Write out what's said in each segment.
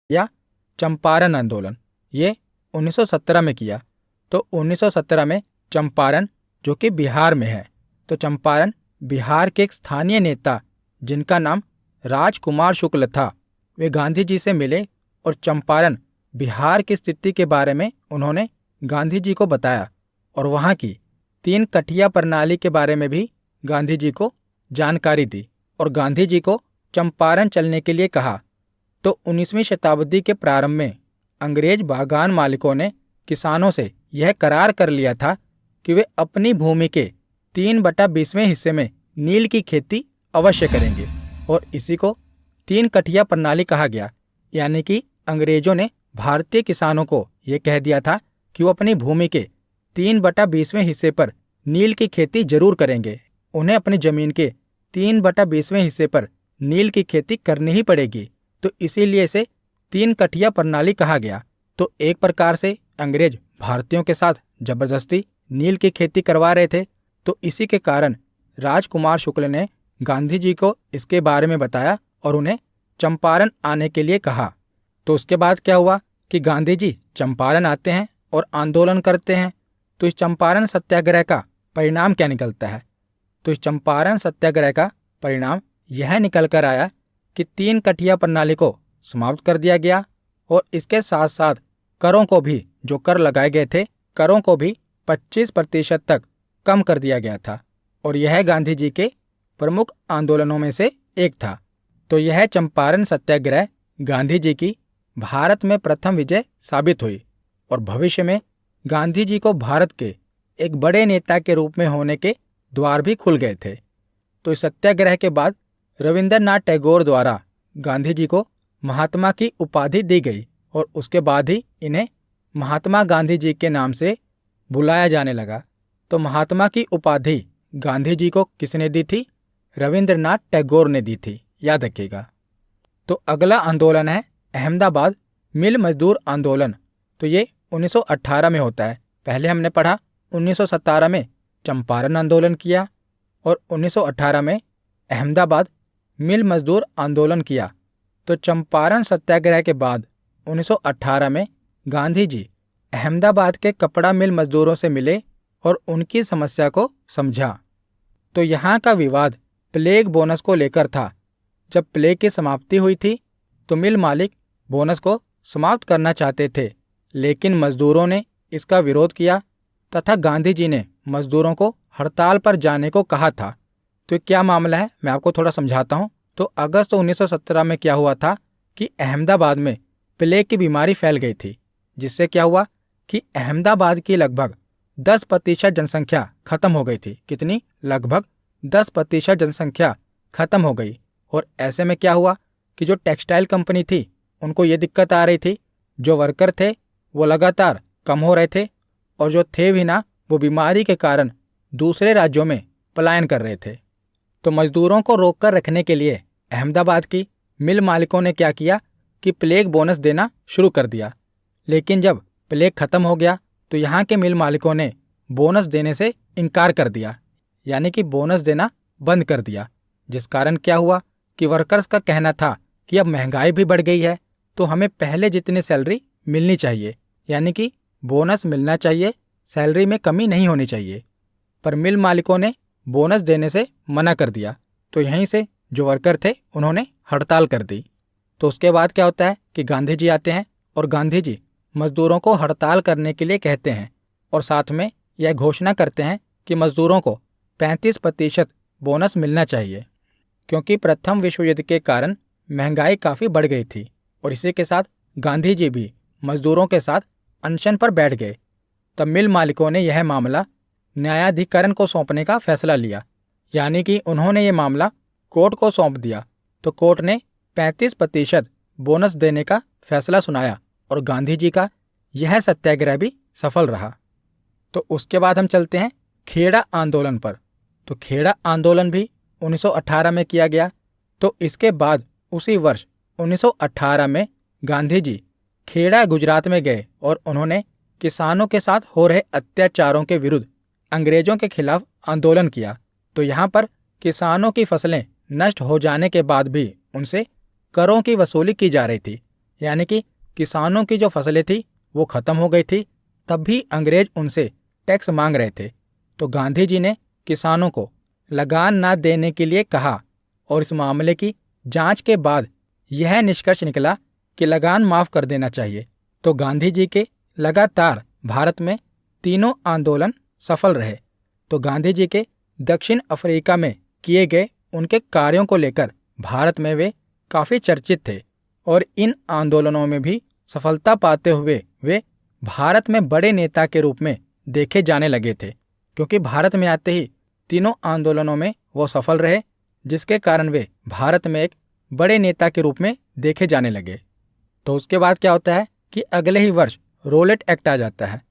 या चंपारण आंदोलन, ये 1917 में किया। तो 1917 में चंपारण, जो कि बिहार में है, तो चंपारण बिहार के एक स्थानीय नेता जिनका नाम राजकुमार शुक्ल था, वे गांधी जी से मिले और चंपारण बिहार की स्थिति के बारे में उन्होंने गांधी जी को बताया और वहाँ की 3 कठिया प्रणाली के बारे में भी गांधी जी को जानकारी दी और गांधी जी को चंपारण चलने के लिए कहा। तो 19वीं शताब्दी के प्रारंभ में अंग्रेज बागान मालिकों ने किसानों से यह करार कर लिया था कि वे अपनी भूमि के 3/20वें हिस्से में नील की खेती अवश्य करेंगे और इसी को 3 कठिया प्रणाली कहा गया। यानी कि अंग्रेजों ने भारतीय किसानों को यह कह दिया था कि वो अपनी भूमि के 3/20वें हिस्से पर नील की खेती जरूर करेंगे, उन्हें अपनी जमीन के 3/20वें हिस्से पर नील की खेती करनी ही पड़ेगी। तो इसीलिए इसे 3 कठिया प्रणाली कहा गया। तो एक प्रकार से अंग्रेज भारतीयों के साथ जबरदस्ती नील की खेती करवा रहे थे। तो इसी के कारण राजकुमार शुक्ल ने गांधी जी को इसके बारे में बताया और उन्हें चंपारण आने के लिए कहा। तो उसके बाद क्या हुआ कि गांधी जी चंपारण आते हैं और आंदोलन करते हैं। तो इस चंपारण सत्याग्रह का परिणाम क्या निकलता है? तो इस चंपारण सत्याग्रह का परिणाम यह निकल कर आया कि 3 कठिया प्रणाली को समाप्त कर दिया गया और इसके साथ साथ करों को भी, जो कर लगाए गए थे, करों को भी 25% तक कम कर दिया गया था और यह गांधी जी के प्रमुख आंदोलनों में से एक था। तो यह चंपारण सत्याग्रह गांधी जी की भारत में प्रथम विजय साबित हुई और भविष्य में गांधी जी को भारत के एक बड़े नेता के रूप में होने के द्वार भी खुल गए थे। तो इस सत्याग्रह के बाद रविंद्रनाथ टैगोर द्वारा गांधी जी को महात्मा की उपाधि दी गई और उसके बाद ही इन्हें महात्मा गांधी जी के नाम से बुलाया जाने लगा। तो महात्मा की उपाधि गांधी जी को किसने दी थी? रविंद्रनाथ टैगोर ने दी थी, याद रखिएगा। तो अगला आंदोलन है अहमदाबाद मिल मजदूर आंदोलन। तो ये 1918 में होता है। पहले हमने पढ़ा 1917 में चंपारण आंदोलन किया और 1918 में अहमदाबाद मिल मजदूर आंदोलन किया। तो चंपारण सत्याग्रह के बाद 1918 में गांधी जी अहमदाबाद के कपड़ा मिल मजदूरों से मिले और उनकी समस्या को समझा। तो यहाँ का विवाद प्लेग बोनस को लेकर था। जब प्लेग की समाप्ति हुई थी तो मिल मालिक बोनस को समाप्त करना चाहते थे, लेकिन मजदूरों ने इसका विरोध किया तथा गांधी जी ने मजदूरों को हड़ताल पर जाने को कहा था। तो क्या मामला है, मैं आपको थोड़ा समझाता हूँ। तो अगस्त 1917 में क्या हुआ था कि अहमदाबाद में प्लेग की बीमारी फैल गई थी, जिससे क्या हुआ कि अहमदाबाद की लगभग 10% जनसंख्या खत्म हो गई थी। कितनी? लगभग 10% जनसंख्या खत्म हो गई। और ऐसे में क्या हुआ कि जो टेक्सटाइल कंपनी थी उनको ये दिक्कत आ रही थी, जो वर्कर थे वो लगातार कम हो रहे थे और जो थे भी ना, वो बीमारी के कारण दूसरे राज्यों में पलायन कर रहे थे। तो मजदूरों को रोककर रखने के लिए अहमदाबाद की मिल मालिकों ने क्या किया कि प्लेग बोनस देना शुरू कर दिया। लेकिन जब प्लेग खत्म हो गया तो यहाँ के मिल मालिकों ने बोनस देने से इनकार कर दिया, यानी कि बोनस देना बंद कर दिया। जिस कारण क्या हुआ कि वर्कर्स का कहना था कि अब महंगाई भी बढ़ गई है तो हमें पहले जितनी सैलरी मिलनी चाहिए, यानी कि बोनस मिलना चाहिए, सैलरी में कमी नहीं होनी चाहिए। पर मिल मालिकों ने बोनस देने से मना कर दिया। तो यहीं से जो वर्कर थे उन्होंने हड़ताल कर दी। तो उसके बाद क्या होता है कि गांधी जी आते हैं और गांधी जी मजदूरों को हड़ताल करने के लिए कहते हैं और साथ में यह घोषणा करते हैं कि मजदूरों को 35% बोनस मिलना चाहिए, क्योंकि प्रथम विश्व युद्ध के कारण महंगाई काफ़ी बढ़ गई थी। और इसी के साथ गांधी जी भी मजदूरों के साथ अनशन पर बैठ गए। तब मिल मालिकों ने यह मामला न्यायाधिकरण को सौंपने का फैसला लिया, यानी कि उन्होंने ये मामला कोर्ट को सौंप दिया। तो कोर्ट ने 35% बोनस देने का फैसला सुनाया और गांधी जी का यह सत्याग्रह भी सफल रहा। तो उसके बाद हम चलते हैं खेड़ा आंदोलन पर। तो खेड़ा आंदोलन भी 1918 में किया गया। तो इसके बाद उसी वर्ष 1918 में गांधी जी खेड़ा गुजरात में गए और उन्होंने किसानों के साथ हो रहे अत्याचारों के विरुद्ध अंग्रेजों के खिलाफ आंदोलन किया। तो यहाँ पर किसानों की फसलें नष्ट हो जाने के बाद भी उनसे करों की वसूली की जा रही थी। यानी कि किसानों की जो फसलें थी वो ख़त्म हो गई थी, तब भी अंग्रेज उनसे टैक्स मांग रहे थे। तो गांधी जी ने किसानों को लगान ना देने के लिए कहा और इस मामले की जांच के बाद यह निष्कर्ष निकला कि लगान माफ़ कर देना चाहिए। तो गांधी जी के लगातार भारत में तीनों आंदोलन सफल रहे। तो गांधी जी के दक्षिण अफ्रीका में किए गए उनके कार्यों को लेकर भारत में वे काफ़ी चर्चित थे और इन आंदोलनों में भी सफलता पाते हुए वे भारत में बड़े नेता के रूप में देखे जाने लगे थे, क्योंकि भारत में आते ही तीनों आंदोलनों में वो सफल रहे, जिसके कारण वे भारत में एक बड़े नेता के रूप में देखे जाने लगे। तो उसके बाद क्या होता है कि अगले ही वर्ष रोलेट एक्ट आ जाता है।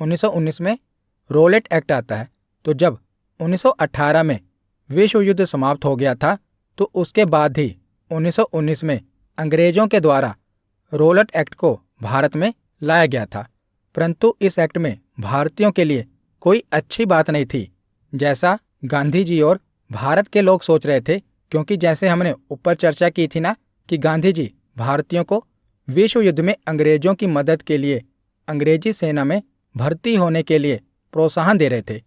1919 में रोलेट एक्ट आता है। तो जब 1918 में विश्व युद्ध समाप्त हो गया था, तो उसके बाद ही 1919 में अंग्रेजों के द्वारा रोलेट एक्ट को भारत में लाया गया था। परंतु इस एक्ट में भारतीयों के लिए कोई अच्छी बात नहीं थी, जैसा गांधी जी और भारत के लोग सोच रहे थे, क्योंकि जैसे हमने ऊपर चर्चा की थी ना कि गांधी जी भारतीयों को विश्व युद्ध में अंग्रेजों की मदद के लिए अंग्रेजी सेना में भर्ती होने के लिए प्रोत्साहन दे रहे थे,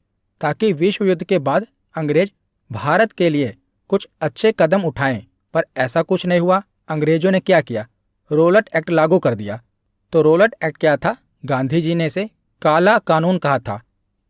ताकि विश्व युद्ध के बाद अंग्रेज भारत के लिए कुछ अच्छे कदम उठाएं। पर ऐसा कुछ नहीं हुआ। अंग्रेजों ने क्या किया? रोलेट एक्ट लागू कर दिया। तो रोलेट एक्ट क्या था? गांधी जी ने इसे काला कानून कहा था,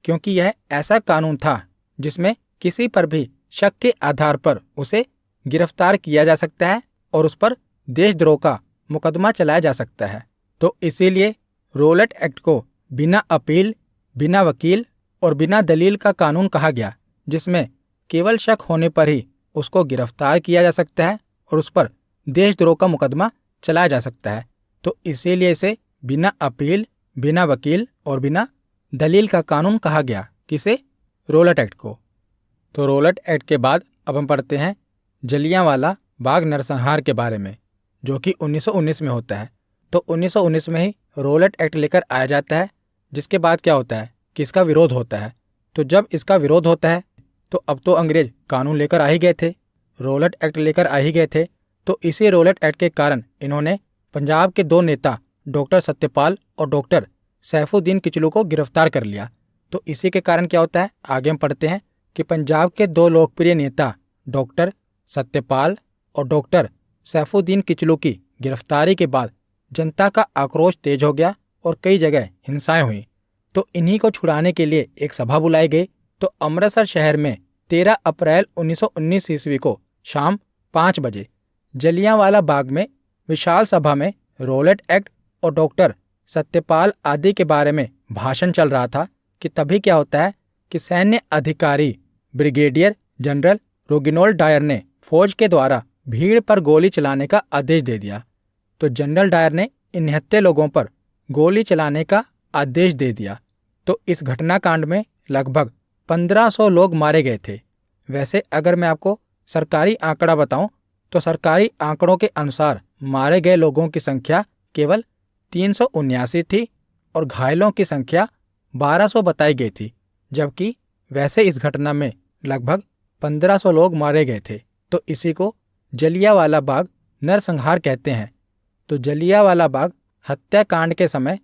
क्योंकि यह ऐसा कानून था जिसमें किसी पर भी शक के आधार पर उसे गिरफ्तार किया जा सकता है और उस पर देशद्रोह का मुकदमा चलाया जा सकता है। तो इसीलिए रोलेट एक्ट को बिना अपील, बिना वकील और बिना दलील का कानून कहा गया, जिसमें केवल शक होने पर ही उसको गिरफ्तार किया जा सकता है और उस पर देशद्रोह का मुकदमा चलाया जा सकता है। तो इसीलिए इसे बिना अपील, बिना वकील और बिना दलील का कानून कहा गया। किसे? रोलेट एक्ट को। तो रोलेट एक्ट के बाद अब हम पढ़ते हैं जलियांवाला बाग नरसंहार के बारे में, जो कि 1919 में होता है। तो 1919 में ही रोलेट एक्ट लेकर आया जाता है, जिसके बाद क्या होता है कि इसका विरोध होता है। तो जब इसका विरोध होता है तो अब तो अंग्रेज कानून लेकर आ ही गए थे, रोलेट एक्ट लेकर आ ही गए थे। तो इसी रोलेट एक्ट के कारण इन्होंने पंजाब के दो नेता डॉक्टर सत्यपाल और डॉक्टर सैफुद्दीन किचलू को गिरफ्तार कर लिया। तो इसी के कारण क्या होता है, आगे हम पढ़ते हैं कि पंजाब के दो लोकप्रिय नेता डॉक्टर सत्यपाल और डॉक्टर सैफुद्दीन किचलू की गिरफ्तारी के बाद जनता का आक्रोश तेज हो गया और कई जगह हिंसाएं हुई। तो इन्हीं को छुड़ाने के लिए एक सभा बुलाई गई। तो अमृतसर शहर में 13 अप्रैल 1919 ईस्वी को शाम 5 बजे जलियांवाला बाग में विशाल सभा में रोलेट एक्ट और डॉक्टर सत्यपाल आदि के बारे में भाषण चल रहा था कि तभी क्या होता है कि सैन्य अधिकारी ब्रिगेडियर जनरल रोगिनोल्ड डायर ने फौज के द्वारा भीड़ पर गोली चलाने का आदेश दे दिया। तो जनरल डायर ने इन निहत्थे लोगों पर गोली चलाने का आदेश दे दिया। तो इस घटनाकांड में लगभग 1500 लोग मारे गए थे। वैसे अगर मैं आपको सरकारी आंकड़ा बताऊं तो सरकारी आंकड़ों के अनुसार मारे गए लोगों की संख्या केवल 379 थी और घायलों की संख्या 1200 बताई गई थी, जबकि वैसे इस घटना में लगभग 1500 लोग मारे गए थे। तो इसी को जलियांवाला बाग नरसंहार कहते हैं। तो जलियांवाला बाग हत्याकांड के समय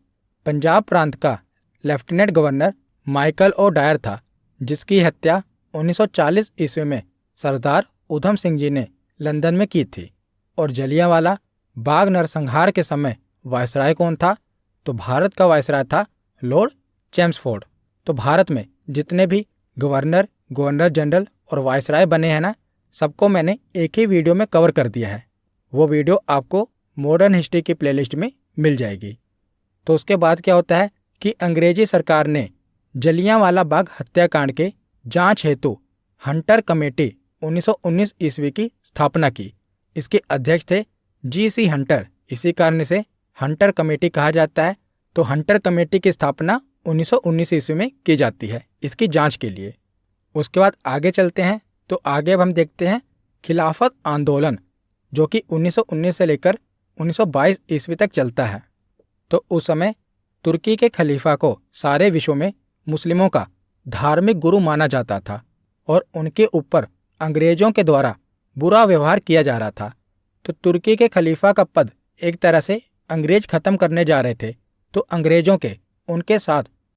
पंजाब प्रांत का lieutenant governor Michael O'Dwyer था, जिसकी हत्या 1940 ईस्वी में सरदार उधम सिंह जी ने लंदन में की थी। और जलियांवाला बाग नरसंहार के समय वायसराय कौन था? तो भारत का वायसराय था लॉर्ड चैम्सफोर्ड। तो भारत में जितने भी गवर्नर, गवर्नर जनरल और वायसराय बने हैं ना, सबको मैंने एक ही वीडियो में कवर कर दिया है। वो वीडियो आपको मॉडर्न हिस्ट्री की प्लेलिस्ट में मिल जाएगी। तो उसके बाद क्या होता है कि अंग्रेजी सरकार ने जलियांवाला बाग हत्याकांड के जांच हेतु हंटर कमेटी 1919 ईस्वी की स्थापना की। इसके अध्यक्ष थे जी.सी. हंटर, इसी कारण इसे हंटर कमेटी कहा जाता है। तो हंटर कमेटी की स्थापना 1919 ईस्वी में की जाती है इसकी जांच के लिए। उसके बाद आगे चलते हैं। तो आगे अब हम देखते हैं खिलाफत आंदोलन, जो कि 1919 से लेकर 1922 ईस्वी तक चलता है। तो उस समय तुर्की के खलीफा को सारे विश्व में मुस्लिमों का धार्मिक गुरु माना जाता था और उनके ऊपर अंग्रेजों के द्वारा बुरा व्यवहार किया जा रहा था। तो तुर्की के खलीफा का पद एक तरह से अंग्रेज खत्म करने जा रहे थे तो अंग्रेजों के उनके साथ